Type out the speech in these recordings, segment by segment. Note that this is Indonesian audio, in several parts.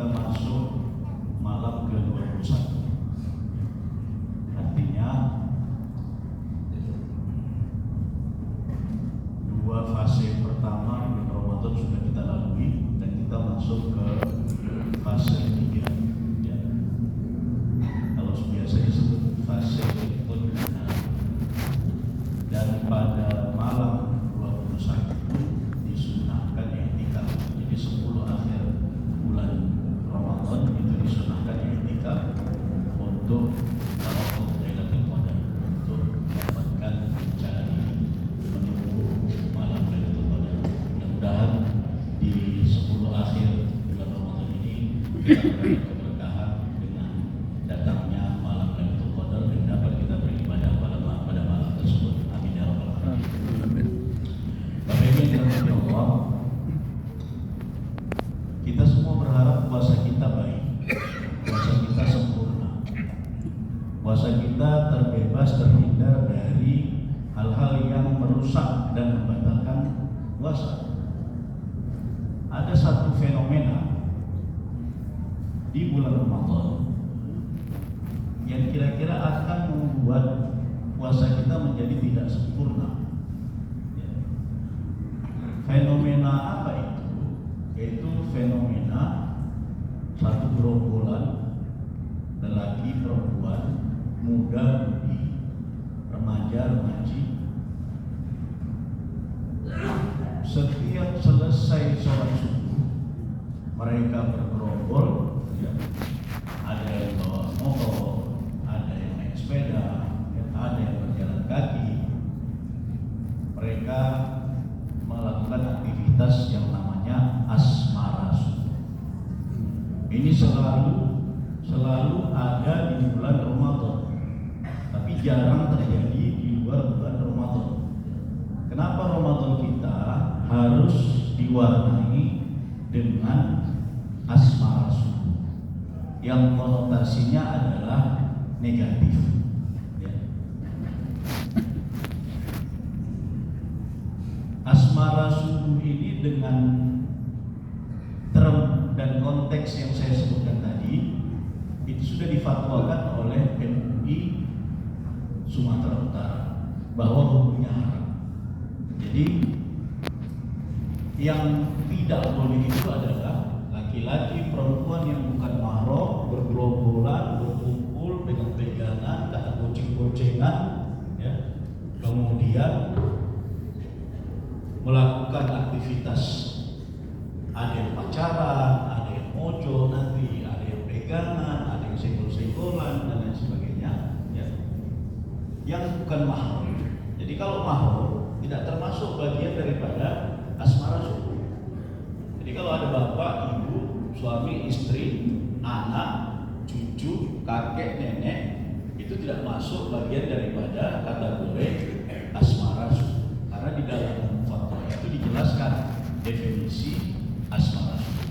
kita masuk malam ke-21. Artinya dua fase pertama bulan Ramadan sudah kita lalui dan kita masuk ke fase ketiga. Ya. Kalau biasanya disebut fase pembinaan. Dan pada malam 21 disunahkan i'tikaf. Jadi 10 akhir bulan Ramadan itu disunahkan i'tikaf untuk tawakkul Lailatul Qadar, untuk mendapatkan mencari menunggu malam Lailatul Qadar. Mudah-mudahan di 10 akhir bulan Ramadan ini kita mendapat keberkahan dengan datangnya malam Lailatul Qadar dan dapat kita beribadah pada malam tersebut. Amin ya rabbal alamin. Bapak Ibu yang dirahmati Allah, kita semua berharap puasa kita baik, puasa kita sempurna, puasa kita terbebas, terhindar dari hal-hal yang merusak dan membatalkan puasa. Ada satu fenomena di bulan Ramadan yang kira-kira akan membuat puasa kita menjadi tidak sempurna. Fenomena apa itu? Yaitu fenomena satu gerombolan lelaki perempuan, muda mudi, remaja remaji, setiap selesai sholat subuh mereka bergerombol, ya. Ada yang bawa motor, ada yang naik sepeda, ada yang berjalan kaki. Mereka melakukan aktivitas yang namanya asmara subuh. Ini selalu ada di bulan Ramadan, tapi jarang terjadi di luar bulan Ramadan. Kenapa Ramadan kita harus diwarnai dengan asmara subuh yang konotasinya adalah negatif? Asmara subuh ini dengan term dan konteks yang saya sebutkan tadi itu sudah difatwakan oleh MUI Sumatera Utara bahwa hukumnya haram. Jadi yang tidak boleh itu adalah laki-laki perempuan yang bukan mahram bergerombolan, berkumpul, pegang-pegangan, tak goceng-gocengan, ya. Kemudian melakukan aktivitas, ada yang pacaran, ada yang mojo nanti, ada yang pegangan, ada yang senggol-senggolan dan lain sebagainya, ya. Yang bukan mahram. Jadi kalau mahram tidak termasuk bagian daripada asmara subuh. Jadi kalau ada bapak, ibu, suami, istri, anak, cucu, kakek, nenek, itu tidak masuk bagian daripada kategori asmara subuh. Karena di dalam fatwa itu dijelaskan definisi asmara subuh.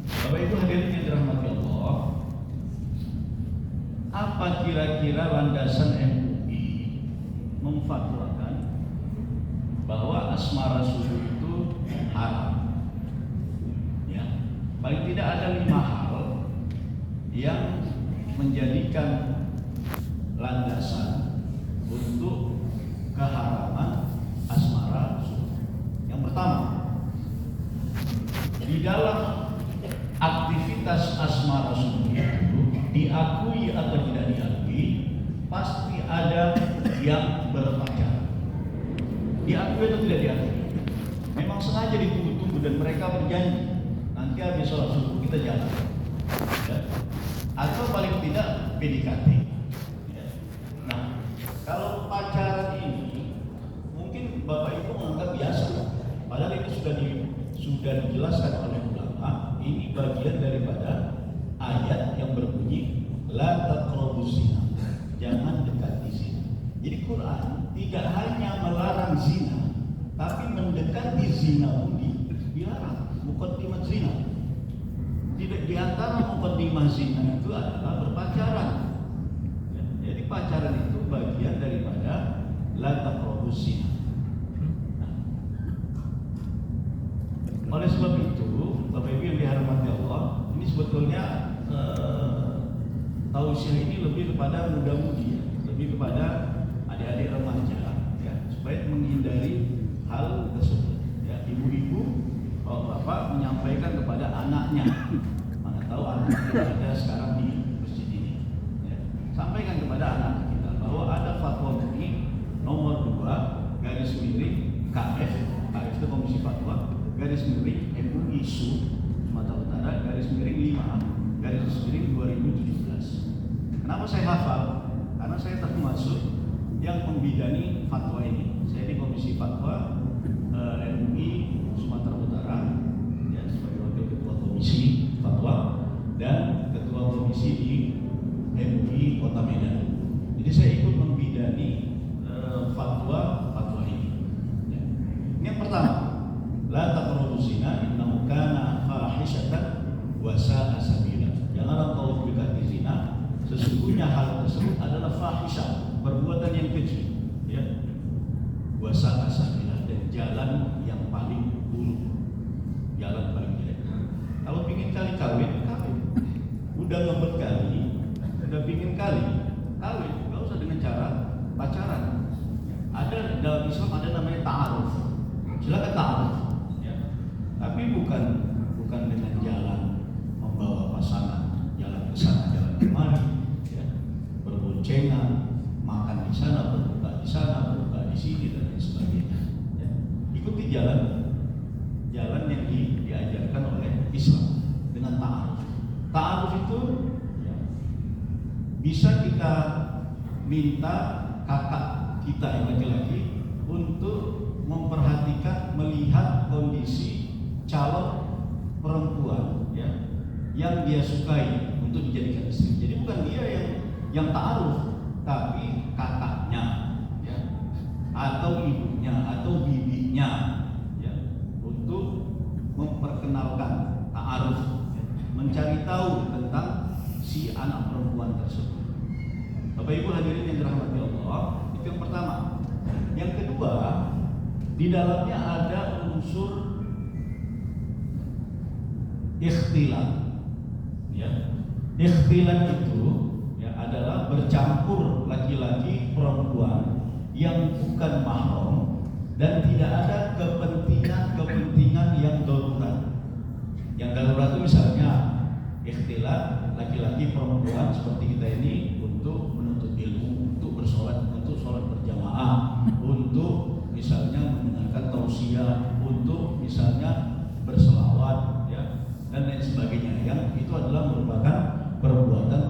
Bapak Ibu hadirin yang dirahmati Allah, apa kira-kira landasan MUI memfatwakan bahwa asmara subuh itu haram? Ya, paling tidak ada 5 hal yang menjadikan landasan untuk keharaman asmara subuh. Yang pertama, di dalam aktivitas asmara subuh itu diakui atau tidak diakui, pasti ada yang berpacaran. Diakui atau tidak diakui, memang sengaja ditunggu-tunggu dan mereka berjanji nanti habis sholat subuh kita jalan, ya. Atau paling tidak PDKT, ya. Nah, kalau pacaran ini mungkin Bapak Ibu menganggap biasa, padahal itu sudah dijelaskan oleh ulama. Ini bagian daripada ayat yang berbunyi la taqrabuz zina, jangan dekati zina. Jadi Quran tidak hanya melarang zina, tapi mendekati zina pun dilarang. Muqaddimat zina. Di antara muqaddimah zina itu adalah berpacaran. Ya, jadi pacaran itu bagian daripada la taqrabuz zina. Nah, oleh sebab itu, Bapak Ibu yang dirahmati Allah, ini sebetulnya tausiah ini lebih kepada muda-mudi, ya, lebih kepada adik-adik remaja, ya, supaya menghindari hal tersebut. Ya, ibu-ibu, bapak menyampaikan kepada anaknya, mana tahu anaknya ada sekarang di masjid ini, ya, sampaikan kepada anak kita bahwa ada fatwa MUI nomor 2 garis miring KF itu Komisi Fatwa garis miring MUI Sumatera Utara garis miring 5 garis miring 2017. Kenapa saya hafal? Karena saya termasuk yang membidani fatwa ini. Saya di Komisi Fatwa MUI Sumatera Utara, ya, sebagai wakil ketua Komisi Fatwa dan ketua komisi di MUI Kota Medan. Jadi saya ikut membidani fatwa ini. Ya. Ini yang pertama, la taqrabu zina innahu kana fahishatan wa sa'a sabila. Janganlah kau mendekati zina, sesungguhnya hal tersebut adalah fahisyah, perbuatan yang keji, ya. Wa sa'a sabila, dan jalan yang paling buruk, jalan paling jelek. Kalau pingin kali kawin, udah ngebet kali, udah pingin kali kawin, nggak usah dengan cara pacaran. Ada dalam Islam ada namanya ta'aruf. Silakan ta'aruf, ya. Tapi bukan dengan jalan membawa pasangan, jalan ke sana, jalan kemari, ya. Berboncengan, makan di sana, berbuka di sana, berbuka di sini dan lain sebagainya. Ya. Ikuti jalan yang diajarkan oleh Islam dengan ta'aruf. Ta'aruf itu, ya, bisa kita minta kakak kita yang laki-laki untuk memperhatikan, melihat kondisi calon perempuan, ya, yang dia sukai untuk dijadikan istri. Jadi bukan dia yang ta'aruf, tapi kakaknya, ya, atau ibunya atau bibinya, ya, untuk memperkenalkan ta'aruf, ya, mencari tahu tentang si anak perempuan tersebut. Bapak Ibu hadirin yang dirahmati Allah, itu yang pertama. Yang kedua, di dalamnya ada unsur ikhtilat. Ya. Ikhtilat itu, ya, adalah bercampur laki-laki perempuan yang bukan mahram dan tidak ada kepentingan yang darurat. Yang darurat itu misalnya ikhtilat laki-laki perempuan seperti kita ini untuk menuntut ilmu, untuk bersolat, untuk sholat berjamaah, untuk misalnya mendengarkan tausiah, untuk misalnya berselawat, ya, dan lain sebagainya. Yang itu adalah merupakan perbuatan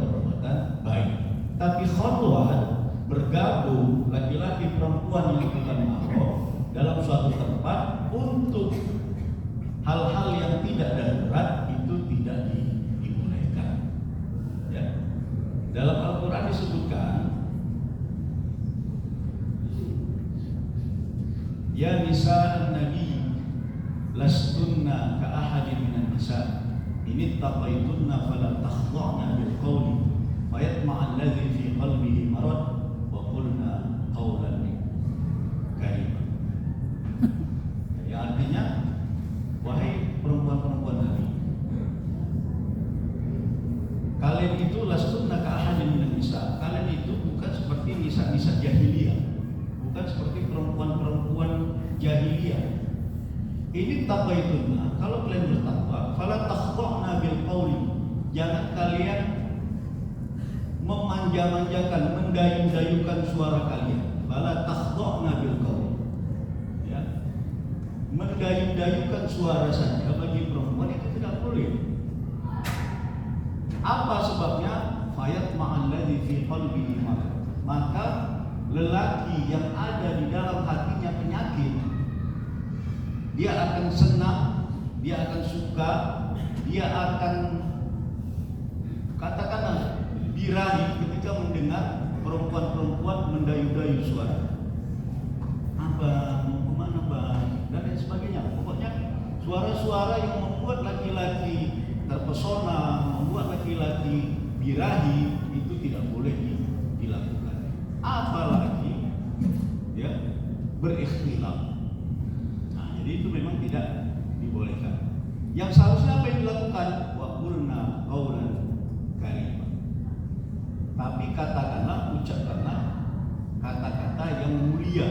baik. Tapi khulwat, bergabung laki-laki perempuan yang bukan mahram dalam suatu tempat untuk hal-hal yang tidak darurat itu tidak dibolehkan. Ya. Dalam Al-Quran disebutkan, ya nisa an-nabi lastunna ka ahadin minan nisa ini taqaytunna fala takhda'na bil qawli fayatma'a alladhi fi qalbihi marad wa qulna qawlan karima. Ya, artinya, wahai perempuan-perempuan Nabi, kalian itu lastunna ka ahadin minan nisa, kalian itu bukan seperti nisa-nisa jahiliyah, bukan seperti perempuan-perempuan jahiliyah. Ini taqaytunna, kalau kalian bertakwa, fala takhda'na bil qawli, jangan kalian memanja-manjakan, mendayu-dayukan suara kalian. Fala takhda'na bil qawli, ya. Mendayu-dayukan suara saja bagi perempuan itu tidak boleh. Apa sebabnya? Fayatma'a alladhi fi qalbihi marad, maka lelaki yang ada di dalam hatinya penyakit, dia akan senang, dia akan suka, dia akan katakanlah birahi ketika mendengar perempuan-perempuan mendayu-dayu suara. Abang, mau kemana bang? Dan lain sebagainya. Pokoknya suara-suara yang membuat laki-laki terpesona, membuat laki-laki birahi, itu tidak boleh dilakukan. Apalagi, ya, berikhtilaf. Jadi itu memang tidak dibolehkan. Yang seharusnya apa yang dilakukan? Wa qulna qawlan karima. Tapi katakanlah, ucapkanlah kata-kata yang mulia,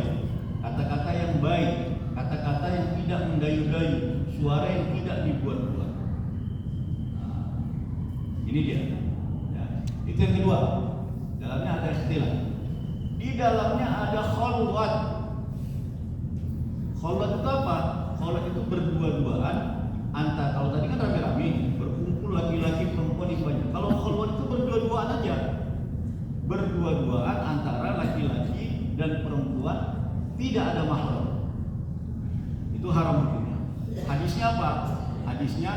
kata-kata yang baik, kata-kata yang tidak mendayu-dayu, suara yang tidak dibuat-buat. Nah, ini dia. Ya. Itu yang kedua. Dalamnya ada istilah. Di dalamnya ada khalwat. Khalwat itu apa? Khalwat itu berdua-duaan. Kalau tadi kan rame-rame, berkumpul laki-laki perempuan itu banyak. Kalau khalwat itu berdua-duaan aja. Berdua-duaan antara laki-laki dan perempuan, tidak ada mahram. Itu haram hukumnya. Hadisnya apa? Hadisnya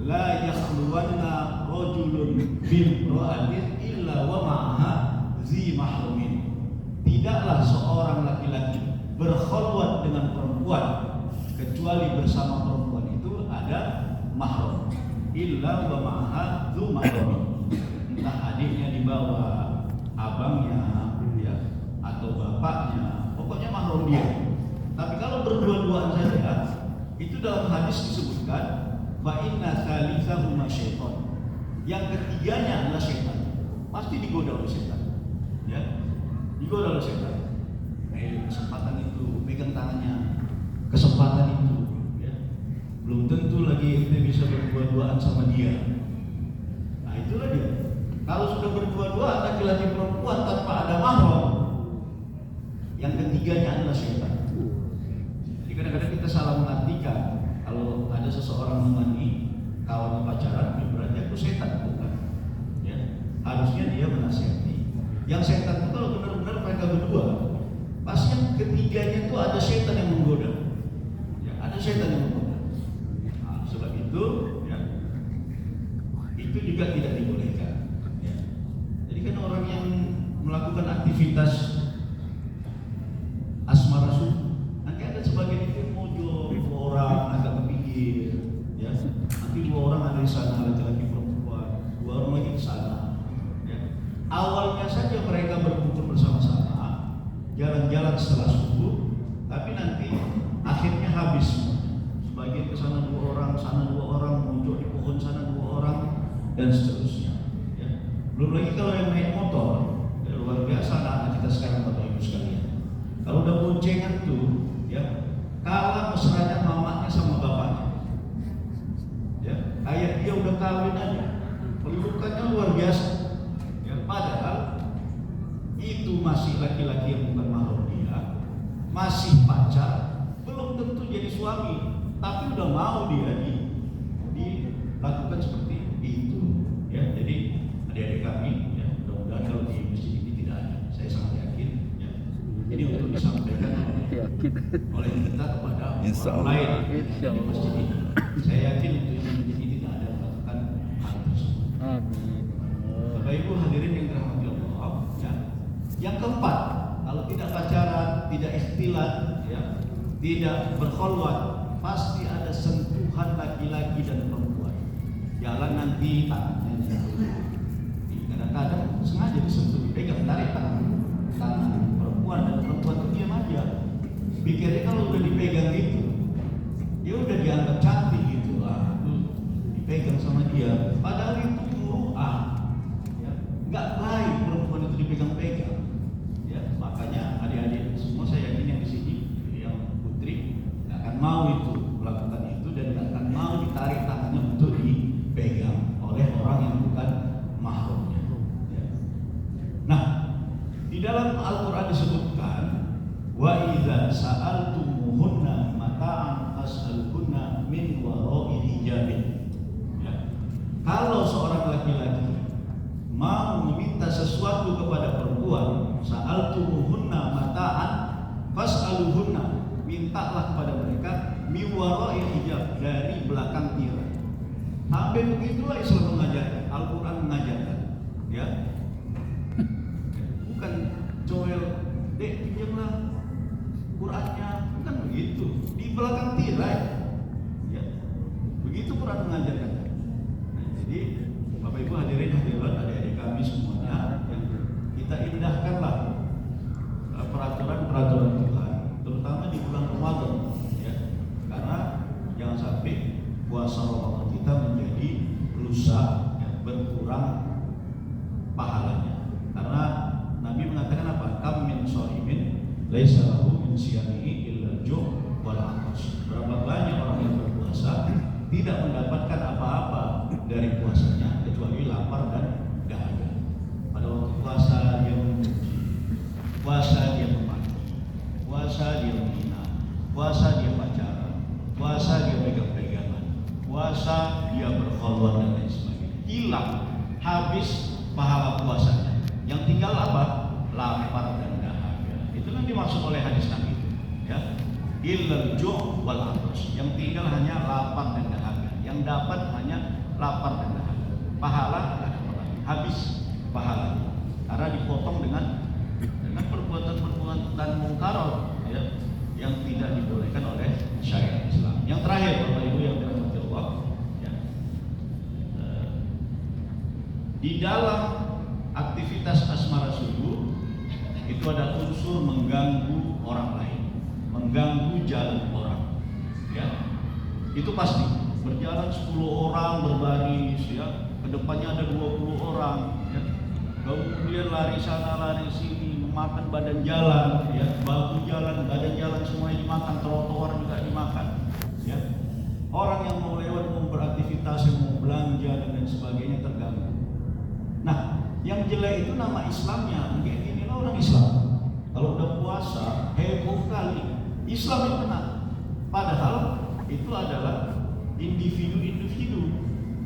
la yakhluwanna rajulun bil ra'atin illa wa ma'aha zi mahrumin. Tidaklah seorang laki-laki berkhulwat dengan perempuan kecuali bersama perempuan itu ada mahram. Illa wa ma'aha dzu mahrumin. Entah adiknya dibawa, abangnya, ya, atau bapaknya, pokoknya mahram dia. Tapi kalau berdua-duaan saja, itu dalam hadis disebutkan fa inna tsalitsahuma syaitan. Yang ketiganya adalah syaitan. Pasti digoda oleh syaitan. Ya. Digoda oleh syaitan. Kesempatan itu, pegang tangannya. Kesempatan itu, ya. Belum tentu lagi kita bisa berdua-duaan sama dia. Nah, itulah dia. Kalau sudah berdua-duaan laki-laki perempuan tanpa ada mahram, yang ketiganya adalah syaitan. Kadang-kadang kita salah mengartikan kalau ada seseorang mengenai kawan pacaran, berarti aku setan, bukan? Ya, harusnya dia menasihati. Yang setan itu kalau benar-benar mereka berdua, pasti yang ketiganya itu ada setan yang menggoda. Ya, ada setan yang menggoda. Nah, sebab itu, ya, itu juga tidak dibolehkan. Ya. Jadi kan orang yang melakukan aktivitas asmara subuh, nanti ada sebagian itu mojo, dua orang agak kepinggir, ya. Nanti dua orang ada di sana, laki-laki perempuan, dua orang lagi di sana. Ya. Awalnya saja mereka berkumpul bersama-sama, jalan-jalan setelah subuh, tapi nanti akhirnya habis semua. Sebagian ke sana dua orang, sana dua orang, mojo di pohon sana dua orang, dan seterusnya. Ya. Belum lagi kalau yang naik motor, ya, luar biasa anak kita sekarang, Bapak Ibu sekalian. Kalau udah boncengan tuh, ya, kalah mesranya mamanya sama bapaknya. Ya, kayak dia udah kawin aja, pelukannya luar biasa. Ya, padahal itu masih laki-laki yang bukan mahram dia, masih pacar, belum tentu jadi suami, tapi udah mau dia dilakukan seperti itu. Ya, jadi adik-adik kami, ya, mudah-mudahan kalau di masjid ini tidak ada. Saya sangat yakin. Ya. Jadi untuk disampaikan oleh kita kepada orang lain di masjid ini, saya yakin untuk yang masjid ini tidak ada melakukan hal tersebut. Bapak Ibu hadirin yang dirahmati Allah, ya. Yang keempat, kalau tidak pacaran, tidak ikhtilat, ya, tidak berkhulwat, pasti ada sentuhan laki-laki dan perempuan. Jalan nanti tangannya, kadang-kadang sengaja disentuh, dipegang, tarik tangan perempuan, dan perempuan itu diam aja. Pikirnya kalau udah dipegang gitu, dia udah dianggap cantik gitu, dipegang sama dia. Padahal itu muru'ah, ya, nggak baik perempuan itu dipegang-pegang. Ya, makanya adik-adik semua saya yakin yang di sini, yang putri, nggak akan mau itu melakukan itu dan nggak akan mau ditarik tangannya untuk dipegang oleh orang yang bukan mahramnya. Ya. Nah, di dalam Al-Quran disebutkan wa idza sa'altumuhunna mata'an fas'aluhunna min wara'i hijabin. Ya. Kalau seorang laki-laki mau meminta sesuatu kepada perempuan, sa'altumuhunna mata'an fas'aluhunna, mintalah kepada mereka min wara'i hijab, dari belakang tirai. Sampai begitulah Islam mengajarkan, Al-Quran mengajarkan, ya. Bukan coel, dek pinjamlah Qurannya, bukan begitu. Di belakang tirai, ya. Begitu Quran mengajarkan. Nah, jadi Bapak Ibu hadirin hadirat, adik-adik kami semuanya, yang kita indahkanlah peraturan-peraturan Tuhan, terutama di bulan Ramadan, ya. Karena jangan sampai puasa Ramadan kita kita menjadi lusa, ya, berkurang pahalanya. Karena Nabi mengatakan apa? Kam min shaimin laisa lahu min siyamihi illa ju' wal 'atash. Berapa banyak orang yang berpuasa tidak mendapatkan apa-apa dari puasanya kecuali lapar dan dahaga. Pada waktu puasa dia memuji, puasa dia memaki, puasa dia menghina, puasa dia pacaran, puasa dia pegang-pegangan, puasa dia berkhulwat dan lain sebagainya. Hilang, habis pahala puasanya. Yang tinggal apa? Lapar dan dahaga. Itu yang dimaksud oleh hadis Nabi itu, ya. Illal ju' wal 'atash. Yang tinggal hanya lapar dan dahaga. Yang dapat hanya lapar dan dahaga. Pahala tidak dapat lagi. Habis pahalanya. Karena dipotong dengan perbuatan-perbuatan mungkarat, ya, yang tidak dibolehkan oleh syariat Islam. Yang terakhir, Bapak Ibu yang dirahmati Allah, ya. Di dalam aktivitas asmara subuh itu ada unsur mengganggu orang lain, mengganggu jalan orang, ya. Itu pasti. Berjalan 10 orang berbaris, ya, kedepannya ada 20 orang, ya. Kemudian lari sana lari sini, memakan badan jalan, ya, bahu jalan, badan jalan semuanya dimakan, trotoar juga dimakan, ya. Orang yang mau lewat, mau beraktivitas, yang mau belanja dan lain sebagainya terganggu. Nah, yang jelek itu nama Islamnya, mungkin inilah orang Islam. Kalau udah puasa, heboh kali. Islam yang benar. Padahal itu adalah individu-individu,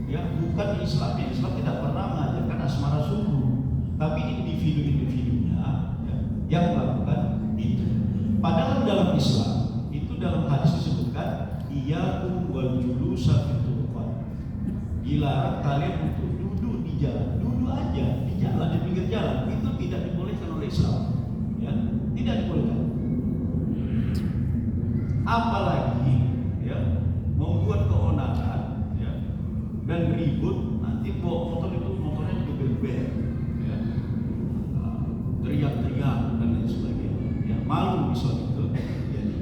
ya, bukan Islam. Islam tidak pernah mengajarkan asmara subuh, tapi individu-individunya, ya, yang melakukan itu. Padahal dalam Islam itu dalam hadis disebutkan iyyakum wal julusa fil turuqat. Dilarang kalian untuk duduk di jalan, duduk aja di jalan, di pinggir jalan. Itu tidak dibolehkan oleh Islam, ya, tidak dibolehkan. Apalagi, ya, membuat keonaran, ya, dan ribut, nanti bawa motor itu motornya geber-geber, ya, teriak-teriak dan lain sebagainya, ya. Malu Islam itu. Jadi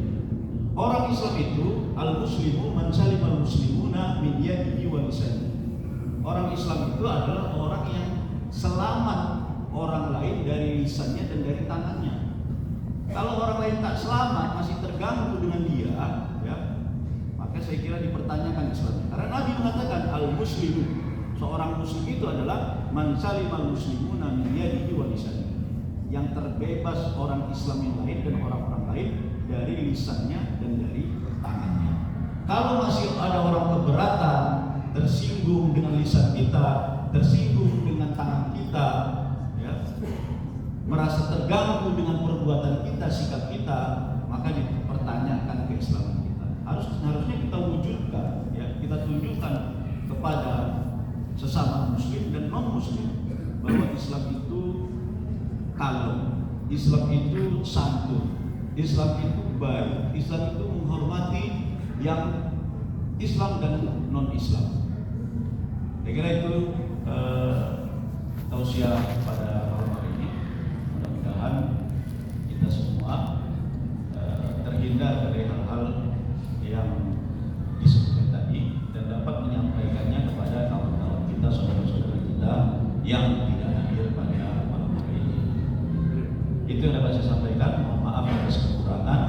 orang Islam itu al-muslimu man salima al-muslimuna min yadihi wa lisanihi. Orang Islam itu adalah orang yang selamat orang lain dari lisannya dan dari tangannya. Kalau orang lain tak selamat, masih terganggu dengan dia, ya, maka saya kira dipertanyakan Islamnya. Karena Nabi mengatakan al-muslimu, seorang muslim itu adalah man salimal muslimuna min yadihi wa lisanihi, yang terbebas orang Islam yang lain dan orang-orang lain dari lisannya dan dari tangannya. Kalau masih ada orang keberatan, tersinggung dengan lisan kita, tersinggung dengan tangan kita, ya, merasa terganggu dengan perbuatan kita, sikap kita, maka dipertanyakan keislaman kita. Harusnya kita wujudkan, ya, kita tunjukkan kepada sesama muslim dan non muslim bahwa Islam itu kalem, Islam itu santun, Islam itu baik, Islam itu menghormati yang Islam dan non Islam. Saya kira itu tausiah pada malam hari ini. Mudah-mudahan kita semua terhindar dari hal-hal yang disebutkan tadi dan dapat menyampaikannya kepada kawan-kawan kita, saudara-saudara kita yang tidak hadir pada malam hari ini. Itu yang dapat saya sampaikan. Mohon maaf atas kekurangan.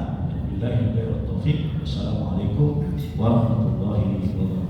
Wassalamualaikum warahmatullahi wabarakatuh.